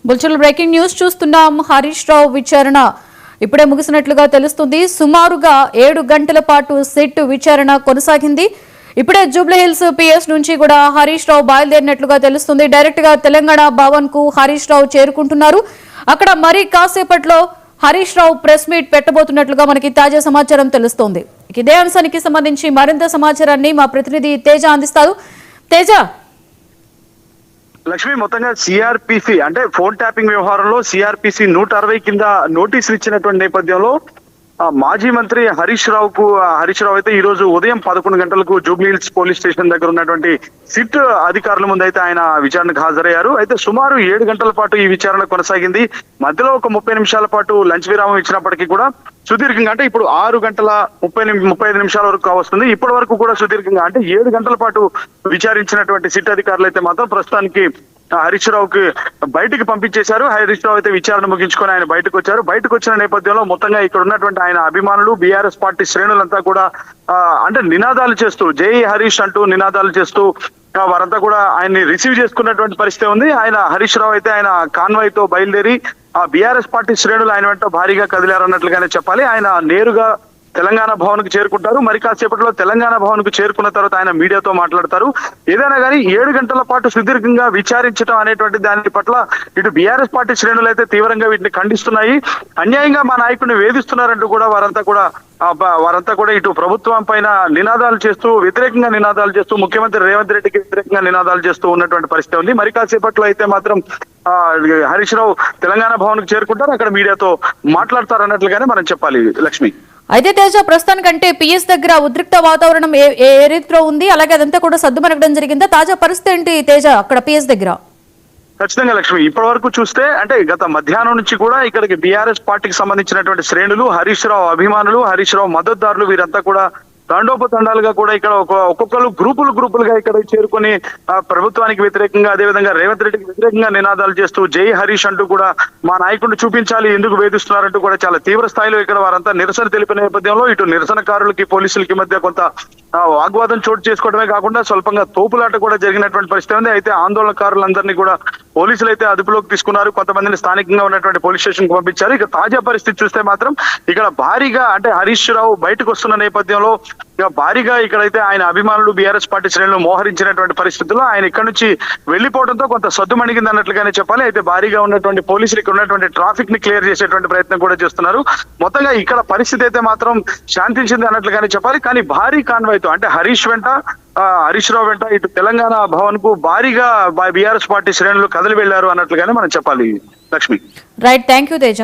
బుల్చల్ breaking news చూస్తున్నాం. హరీష్ రావు విచారణ ఇప్పుడే ముగిసినట్లుగా తెలుస్తుంది. సుమారుగా 7 గంటల పాటు సిట్ విచారణ కొనసాగింది. ఇప్పుడే జూబ్లీహిల్స్ పిఎస్ నుంచి కూడా హరీష్ రావు బయలుదేరినట్లుగా తెలుస్తుంది. డైరెక్ట్ గా తెలంగాణ భవన్ కు హరీష్ రావు చేరుకుంటున్నారు. అక్కడ మరి కాసేపట్లో హరీష్ రావు ప్రెస్ మీట్ పెట్టబోతున్నట్లుగా మనకి తాజా సమాచారం తెలుస్తోంది. ఇదే అంశానికి సంబంధించి మరింత సమాచారాన్ని మా ప్రతినిధి తేజ అందిస్తారు. తేజ, లక్ష్మి, మొత్తంగా సిఆర్పిసి అంటే ఫోన్ ట్యాపింగ్ వ్యవహారంలో సిఆర్పిసి 160 కింద నోటీసులు ఇచ్చినటువంటి నేపథ్యంలో మాజీ మంత్రి హరీష్ రావు అయితే ఈ రోజు ఉదయం 11 గంటలకు జూబ్లీహిల్స్ పోలీస్ స్టేషన్ దగ్గర ఉన్నటువంటి సిట్ అధికారుల ముందు అయితే ఆయన విచారణకు హాజరయ్యారు. అయితే సుమారు 7 గంటల పాటు ఈ విచారణ కొనసాగింది. మధ్యలో ఒక 30 నిమిషాల పాటు లంచ్ విరామం ఇచ్చినప్పటికీ కూడా సుదీర్ఘంగా, అంటే ఇప్పుడు 6 గంటల 35 నిమిషాల వరకు వస్తుంది. ఇప్పటి వరకు కూడా సుదీర్ఘంగా అంటే 7 గంటల పాటు విచారించినటువంటి సిట్ అధికారులు అయితే మాత్రం ప్రస్తుతానికి హరీష్ రావుకి బయటికి పంపించేశారు. హరీష్ రావు అయితే విచారణ ముగించుకొని ఆయన బయటకు వచ్చారు. బయటకు వచ్చిన నేపథ్యంలో మొత్తంగా ఇక్కడ ఉన్నటువంటి ఆయన అభిమానులు, బీఆర్ఎస్ పార్టీ శ్రేణులంతా కూడా అంటే నినాదాలు చేస్తూ జై హరీష్ అంటూ నినాదాలు చేస్తూ వారంతా కూడా ఆయన్ని రిసీవ్ చేసుకున్నటువంటి పరిస్థితి ఉంది. ఆయన హరీష్ రావు అయితే ఆయన కాన్వాయ్ తో బయలుదేరి ఆ బీఆర్ఎస్ పార్టీ శ్రేణులు ఆయన వెంట భారీగా కదిలారన్నట్లుగానే చెప్పాలి. ఆయన నేరుగా తెలంగాణ భవన్ కు చేరుకుంటారు. మరి కాసేపట్లో తెలంగాణ భవన్ కు చేరుకున్న తర్వాత ఆయన మీడియాతో మాట్లాడతారు. ఏదైనా కానీ 7 గంటల పాటు సుదీర్ఘంగా విచారించడం అనేటువంటి దాని పట్ల ఇటు బీఆర్ఎస్ పార్టీ శ్రేణులు అయితే తీవ్రంగా వీటిని ఖండిస్తున్నాయి. అన్యాయంగా మా నాయకుడిని వేధిస్తున్నారంటూ కూడా వారంతా కూడా ఇటు ప్రభుత్వం పైన నినాదాలు చేస్తూ వ్యతిరేకంగా నినాదాలు చేస్తూ ముఖ్యమంత్రి రేవంత్ రెడ్డికి వ్యతిరేకంగా నినాదాలు చేస్తూ ఉన్నటువంటి పరిస్థితి ఉంది. మరి కాసేపట్లో అయితే మాత్రం హరీష్ రావు తెలంగాణ భవన్ కు చేరుకుంటారు. అక్కడ మీడియాతో మాట్లాడతారు అన్నట్లుగానే మనం చెప్పాలి. లక్ష్మి, అయితే తేజ, ప్రస్తుతానికంటే పిఎస్ దగ్గర ఉద్రిక్త వాతావరణం ఏ రీతిలో ఉంది, అలాగే అదంతా కూడా సద్దుమణగడం జరిగిందా? తాజా పరిస్థితి ఏంటి తేజ అక్కడ పిఎస్ దగ్గర? ఖచ్చితంగా లక్ష్మి, ఇప్పటి వరకు చూస్తే అంటే గత మధ్యాహ్నం నుంచి కూడా ఇక్కడికి బీఆర్ఎస్ పార్టీకి సంబంధించినటువంటి శ్రేణులు, హరీష్ రావు అభిమానులు, హరీష్ రావు మద్దతుదారులు వీరంతా కూడా తండోపతండాలుగా కూడా ఇక్కడ ఒక్కొక్కరు గ్రూపులుగా ఇక్కడ చేరుకొని ప్రభుత్వానికి వ్యతిరేకంగా, అదేవిధంగా రేవంత్ రెడ్డికి వ్యతిరేకంగా నినాదాలు చేస్తూ జై హరీష్ అంటూ కూడా మా నాయకుడిని చూపించాలి, ఎందుకు వేధిస్తున్నారంటూ కూడా చాలా తీవ్ర స్థాయిలో ఇక్కడ వారంతా నిరసన తెలిపిన నేపథ్యంలో ఇటు నిరసనకారులకి పోలీసులకి మధ్య కొంత వాగ్వాదం చోటు చేసుకోవడమే కాకుండా స్వల్పంగా తోపులాట కూడా జరిగినటువంటి పరిస్థితి ఉంది. అయితే ఆందోళనకారులందరినీ కూడా పోలీసులు అయితే అదుపులోకి తీసుకున్నారు. కొంతమందిని స్థానికంగా ఉన్నటువంటి పోలీస్ స్టేషన్ కు పంపించారు. ఇక తాజా పరిస్థితి చూస్తే మాత్రం ఇక్కడ భారీగా అంటే హరీష్ రావు బయటకు వస్తున్న నేపథ్యంలో భారీగా ఇక్కడైతే ఆయన అభిమానులు, బీఆర్ఎస్ పార్టీ శ్రేణులు మోహరించినటువంటి పరిస్థితుల్లో ఆయన ఇక్కడ నుంచి వెళ్లిపోవడంతో కొంత సద్దుమణిగింది అన్నట్లుగానే చెప్పాలి. అయితే భారీగా ఉన్నటువంటి పోలీసులు ఇక్కడ ఉన్నటువంటి ట్రాఫిక్ ని క్లియర్ చేసేటువంటి ప్రయత్నం కూడా చేస్తున్నారు. మొత్తంగా ఇక్కడ పరిస్థితి అయితే మాత్రం శాంతించింది అన్నట్లుగానే చెప్పాలి. కానీ భారీ కాన్వాయ్ తో అంటే హరీష్ రావు వెంట ఇటు తెలంగాణ భవన్ కు భారీగా బీఆర్ఎస్ పార్టీ శ్రేణులు కదిలి వెళ్లారు అన్నట్లుగానే మనం చెప్పాలి. Lakshmi, right, thank you Teja.